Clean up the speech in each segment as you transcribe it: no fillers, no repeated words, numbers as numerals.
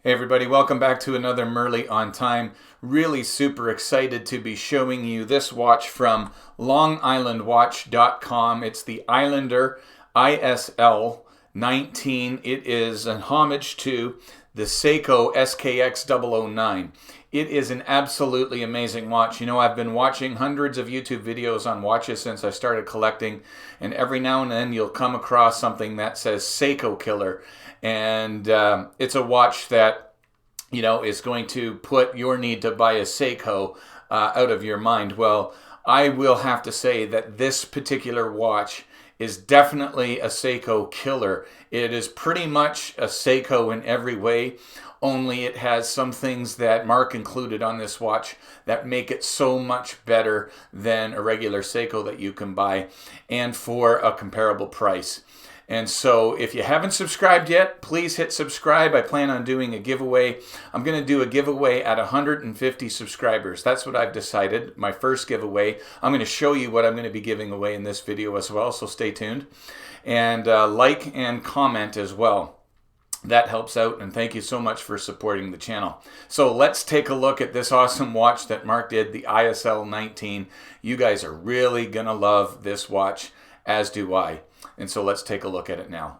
Hey everybody, welcome back to another Merly on Time. Really super excited to be showing you this watch from longislandwatch.com. It's the Islander ISL 19. It is an homage to the Seiko SKX 009. It is an absolutely amazing watch. You know, I've been watching hundreds of YouTube videos on watches since I started collecting, and every now and then you'll come across something that says Seiko Killer. And it's a watch that, you know, is going to put your need to buy a Seiko out of your mind. Well, I will have to say that this particular watch is definitely a Seiko killer. It is pretty much a Seiko in every way, only it has some things that Mark included on this watch that make it so much better than a regular Seiko that you can buy, and for a comparable price. And so if you haven't subscribed yet, please hit subscribe. I plan on doing a giveaway. I'm going to do a giveaway at 150 subscribers. That's what I've decided, my first giveaway. I'm going to show you what I'm going to be giving away in this video as well, so stay tuned. And like and comment as well. That helps out, and thank you so much for supporting the channel. So let's take a look at this awesome watch that Mark did, the ISL 19. You guys are really going to love this watch, as do I. And so let's take a look at it now.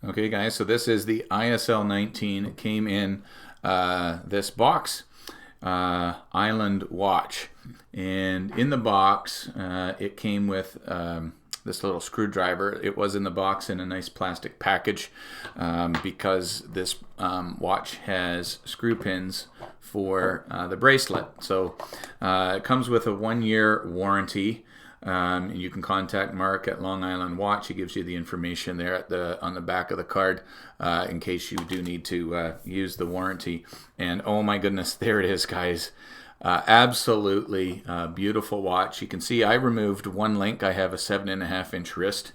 Okay guys, so this is the ISL 19. It came in this box, Island watch. And in the box, it came with this little screwdriver. It was in the box in a nice plastic package because this watch has screw pins for the bracelet. So it comes with a 1-year warranty. You can contact Mark at Long Island Watch. He gives you the information there at on the back of the card in case you do need to use the warranty. And oh my goodness, there it is, guys. Absolutely beautiful watch. You can see I removed one link. I have a 7.5-inch wrist,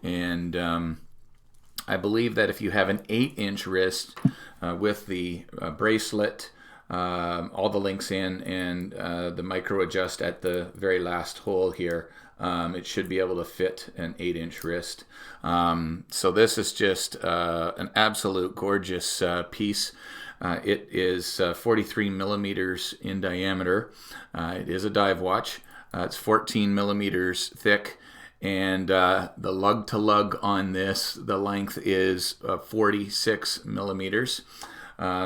and I believe that if you have an 8-inch wrist with the bracelet, all the links in, and the micro adjust at the very last hole here, it should be able to fit an 8-inch wrist. So this is just an absolute gorgeous piece. It is 43 millimeters in diameter. It is a dive watch. It's 14 millimeters thick. And the lug to lug on this, the length is 46 millimeters.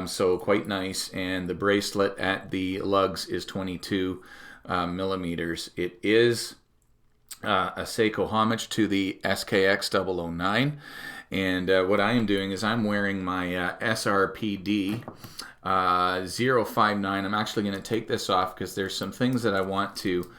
So quite nice, and the bracelet at the lugs is 22 millimeters. It is a Seiko homage to the SKX 009, and what I am doing is I'm wearing my SRPD 059. I'm actually going to take this off because there's some things that I want to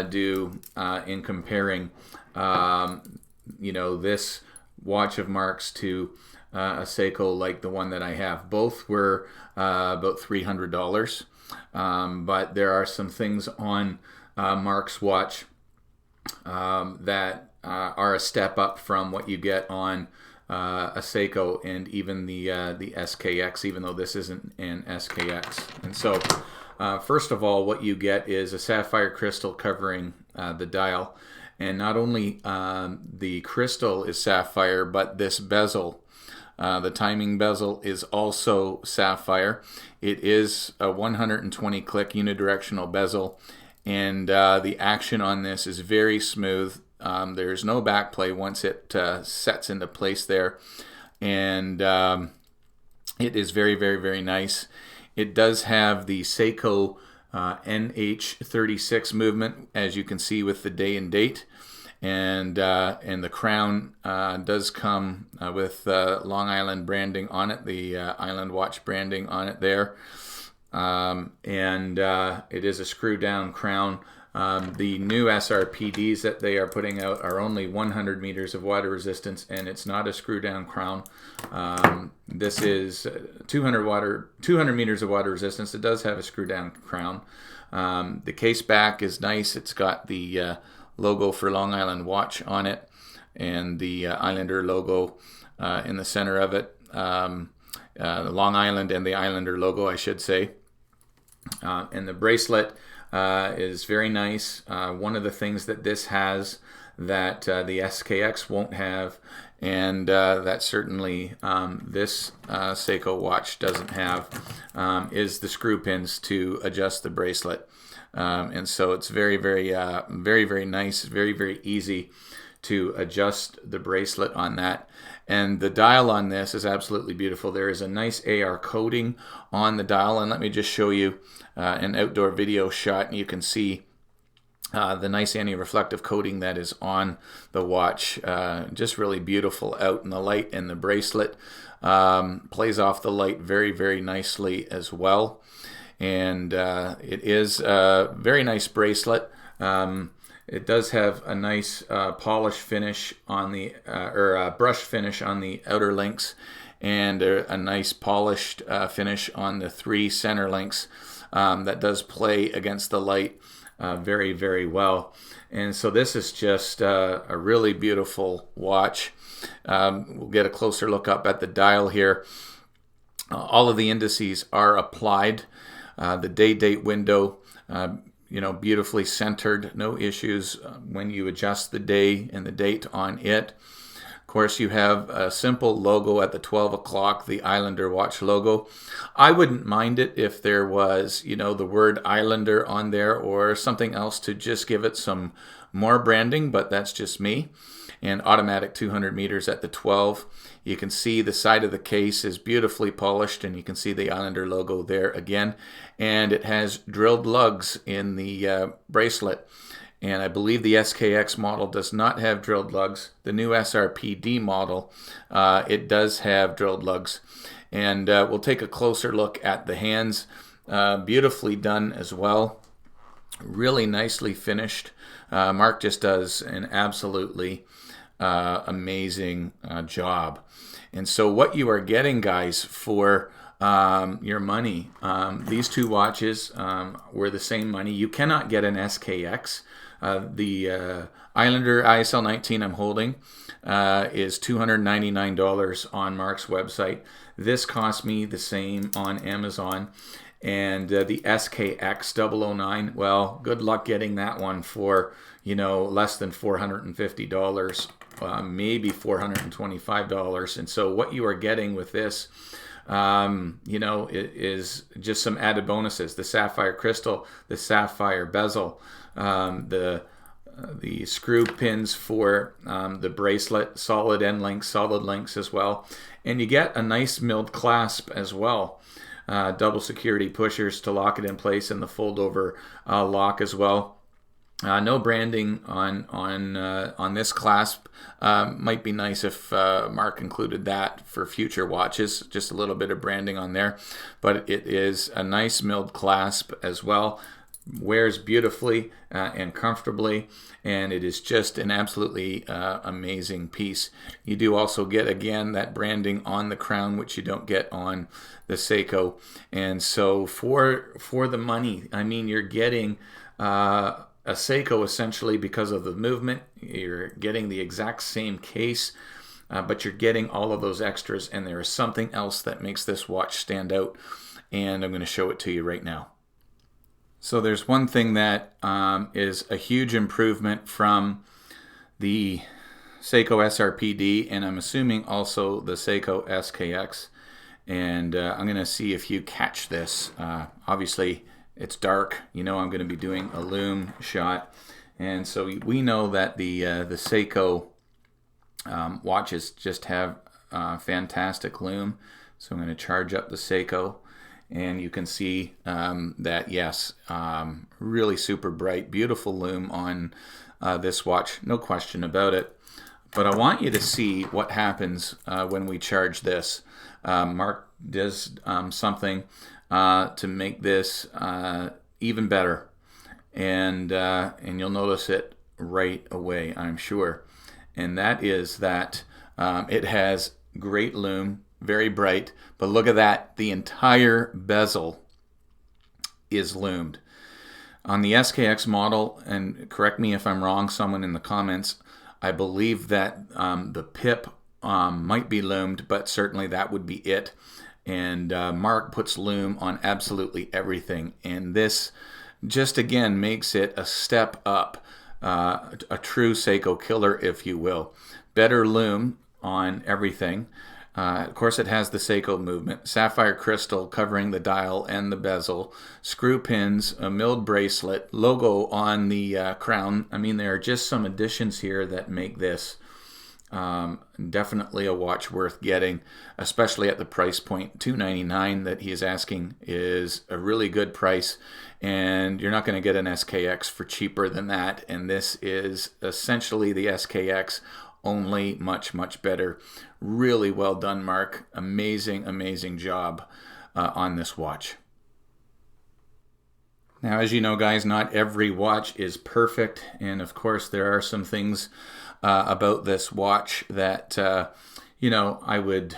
do in comparing you know, this watch of Mark's to a Seiko like the one that I have. Both were about $300, but there are some things on Mark's watch that are a step up from what you get on a Seiko and even the SKX, even though this isn't an SKX. And so first of all, what you get is a sapphire crystal covering the dial, and not only the crystal is sapphire, but this bezel, the timing bezel, is also sapphire. It is a 120 click unidirectional bezel, and the action on this is very smooth. There's no back play once it sets into place there, and it is very, very, very nice. It does have the Seiko NH36 movement, as you can see with the day and date. And the crown does come with Long Island branding on it, the Island Watch branding on it there. It is a screw down crown. The new SRPDs that they are putting out are only 100 meters of water resistance, and it's not a screw down crown. This is 200 meters of water resistance. It does have a screw down crown. The case back is nice. It's got the logo for Long Island Watch on it, and the Islander logo in the center of it. The Long Island and the Islander logo, I should say. And the bracelet is very nice. One of the things that this has that the SKX won't have, and that certainly this Seiko watch doesn't have, is the screw pins to adjust the bracelet. And so it's very, very nice, very easy to adjust the bracelet on that. And the dial on this is absolutely beautiful. There is a nice AR coating on the dial, and let me just show you an outdoor video shot, and you can see the nice anti-reflective coating that is on the watch. Just really beautiful out in the light, and the bracelet plays off the light very nicely as well. And it is a very nice bracelet. It does have a nice polish finish on the, brush finish on the outer links, and a nice polished finish on the 3 center links that does play against the light very well. And so this is just a really beautiful watch. We'll get a closer look up at the dial here. All of the indices are applied. The day-date window, beautifully centered, no issues when you adjust the day and the date on it. Of course, you have a simple logo at the 12 o'clock, the Islander watch logo. I wouldn't mind it if there was, the word Islander on there or something else to just give it some more branding, but that's just me. And automatic 200 meters at the 12. You can see the side of the case is beautifully polished, and you can see the Islander logo there again. And it has drilled lugs in the bracelet. And I believe the SKX model does not have drilled lugs. The new SRPD model, it does have drilled lugs. And we'll take a closer look at the hands. Beautifully done as well. Really nicely finished. Mark just does an absolutely amazing job. And so what you are getting, guys, for your money, these 2 watches were the same money. You cannot get an SKX. The Islander ISL 19 I'm holding is $299 on Mark's website. This cost me the same on Amazon. And the SKX 009, well, good luck getting that one for, less than $450, maybe $425. And so what you are getting with this, it is just some added bonuses. The sapphire crystal, the sapphire bezel, the screw pins for the bracelet, solid end links, solid links as well. And you get a nice milled clasp as well. Double security pushers to lock it in place, and the fold over lock as well. No branding on this clasp. Might be nice if Mark included that for future watches. Just a little bit of branding on there, but it is a nice milled clasp as well. Wears beautifully and comfortably, and it is just an absolutely amazing piece. You do also get, again, that branding on the crown, which you don't get on the Seiko. And so for the money, I mean, you're getting a Seiko essentially because of the movement. You're getting the exact same case, but you're getting all of those extras, and there is something else that makes this watch stand out, and I'm going to show it to you right now. So there's one thing that is a huge improvement from the Seiko SRPD, and I'm assuming also the Seiko SKX. And I'm going to see if you catch this. Obviously, it's dark. I'm going to be doing a Lume shot. And so we know that the Seiko watches just have fantastic Lume. So I'm going to charge up the Seiko. And you can see that, yes, really super bright, beautiful Lume on this watch, no question about it. But I want you to see what happens when we charge this. Mark does something to make this even better, and you'll notice it right away, I'm sure. And that is that it has great Lume, very bright, but look at that, the entire bezel is lumed. On the SKX model, and correct me if I'm wrong, someone in the comments, I believe that the pip might be lumed, but certainly that would be it. And Mark puts Lume on absolutely everything, and this just again makes it a step up, a true Seiko killer, if you will. Better Lume on everything. Of course, it has the Seiko movement, sapphire crystal covering the dial and the bezel, screw pins, a milled bracelet, logo on the crown. I mean, there are just some additions here that make this definitely a watch worth getting, especially at the price point. $299 that he is asking is a really good price, and you're not going to get an SKX for cheaper than that. And this is essentially the SKX, only much, much better. Really well done, Mark. Amazing, amazing job on this watch. Now, as you know, guys, not every watch is perfect, and of course there are some things about this watch that, you know, I would,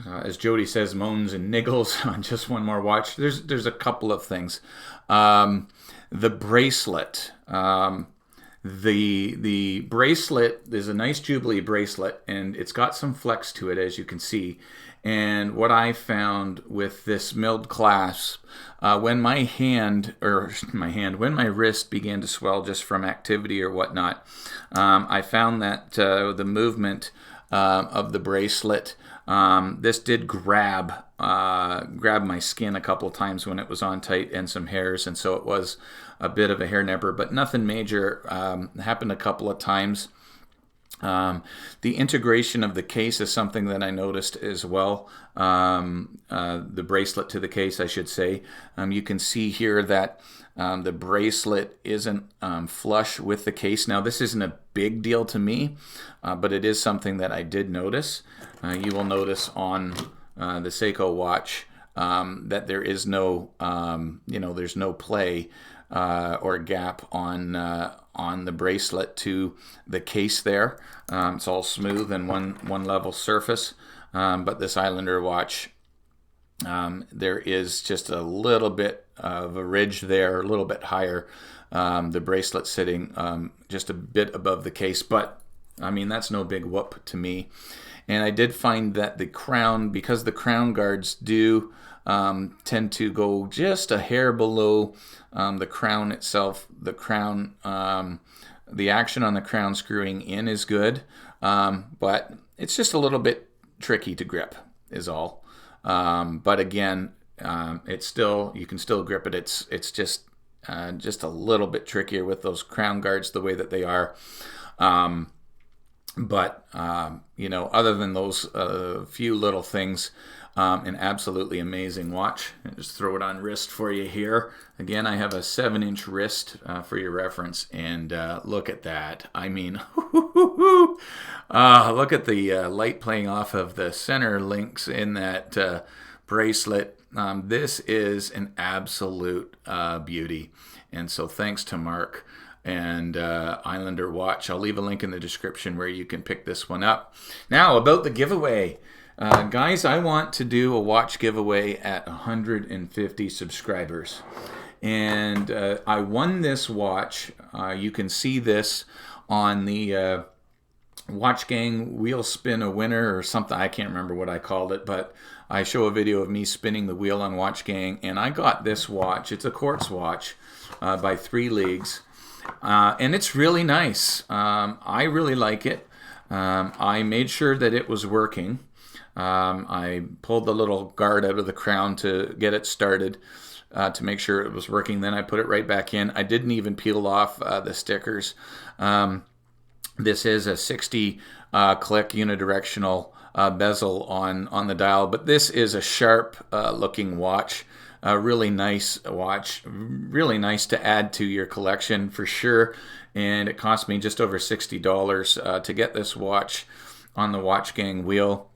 as Jody says, moans and niggles on just one more watch. There's a couple of things. The bracelet. The bracelet is a nice Jubilee bracelet, and it's got some flex to it, as you can see. And what I found with this milled clasp, when my wrist began to swell just from activity or whatnot, I found that the movement of the bracelet, this did grab my skin a couple of times when it was on tight, and some hairs, and so it was a bit of a hair nipper, but nothing major. Happened a couple of times. The integration of the case is something that I noticed as well. The bracelet to the case, I should say. You can see here that the bracelet isn't flush with the case. Now, this isn't a big deal to me, but it is something that I did notice. You will notice on the Seiko watch that there is no, there's no play or gap on the bracelet to the case there. It's all smooth and one level surface. But this Islander watch, there is just a little bit of a ridge there, a little bit higher. The bracelet sitting just a bit above the case, but I mean, that's no big whoop to me. And I did find that the crown, because the crown guards do tend to go just a hair below the crown itself. The crown, the action on the crown screwing in is good, but it's just a little bit tricky to grip is all. But again, it's still, you can still grip it. It's just a little bit trickier with those crown guards the way that they are. But other than those few little things, an absolutely amazing watch. I'll just throw it on wrist for you here. Again, I have a 7-inch wrist for your reference, and look at that. I mean, look at the light playing off of the center links in that bracelet. This is an absolute beauty, and so thanks to Mark and Islander watch. I'll leave a link in the description where you can pick this one up. Now, about the giveaway. Guys, I want to do a watch giveaway at 150 subscribers. And I won this watch. You can see this on the Watch Gang Wheel Spin a Winner or something. I can't remember what I called it, but I show a video of me spinning the wheel on Watch Gang, and I got this watch. It's a quartz watch by 3 Leagues. And it's really nice. I really like it. I made sure that it was working. I pulled the little guard out of the crown to get it started to make sure it was working. Then I put it right back in. I didn't even peel off the stickers. This is a 60 click unidirectional bezel on the dial, but this is a sharp looking watch. A really nice watch, really nice to add to your collection for sure. And it cost me just over $60 to get this watch on the Watch Gang wheel.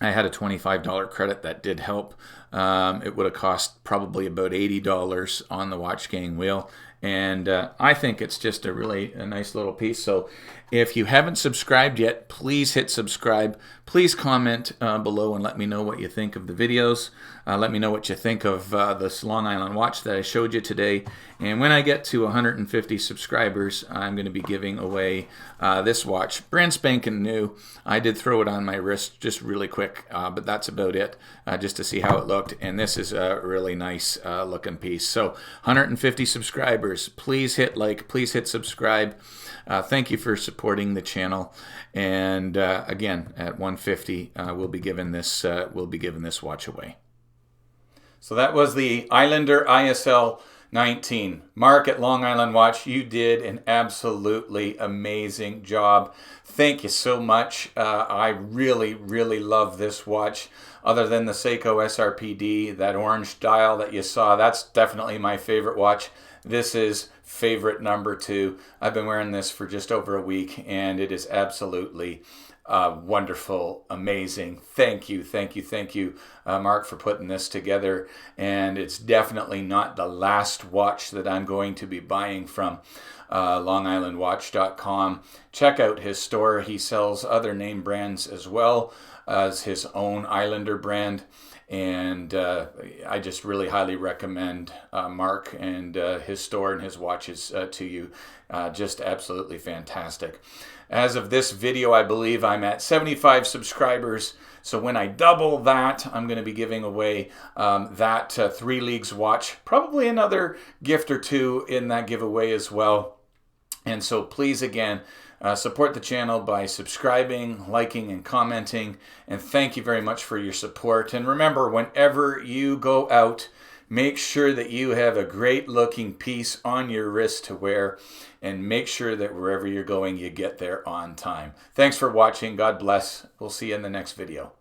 I had a $25 credit that did help. It would have cost probably about $80 on the Watch Gang wheel. And I think it's just a nice little piece. So if you haven't subscribed yet, please hit subscribe. Please comment below and let me know what you think of the videos. Let me know what you think of this Long Island watch that I showed you today. And when I get to 150 subscribers, I'm going to be giving away this watch. Brand spanking new. I did throw it on my wrist just really quick, but that's about it, just to see how it looked. And this is a really nice looking piece. So 150 subscribers. subscribers, please hit like, please hit subscribe. Thank you for supporting the channel. And again, at 150, we'll be giving this watch away. So that was the Islander ISL 19. Mark at Long Island Watch, you did an absolutely amazing job. Thank you so much. I really, really love this watch. Other than the Seiko SRPD, that orange dial that you saw, that's definitely my favorite watch. This is favorite number 2. I've been wearing this for just over a week, and it is absolutely wonderful, amazing. Thank you, Mark, for putting this together. And it's definitely not the last watch that I'm going to be buying from LongIslandWatch.com. Check out his store. He sells other name brands as well as his own Islander brand. And I just really highly recommend Mark and his store and his watches to you. Just absolutely fantastic. As of this video, I believe I'm at 75 subscribers. So when I double that, I'm going to be giving away that 3 Leagues watch. Probably another gift or 2 in that giveaway as well. And so please, again, support the channel by subscribing, liking, and commenting. And thank you very much for your support. And remember, whenever you go out, make sure that you have a great looking piece on your wrist to wear, and make sure that wherever you're going, you get there on time. Thanks for watching. God bless. We'll see you in the next video.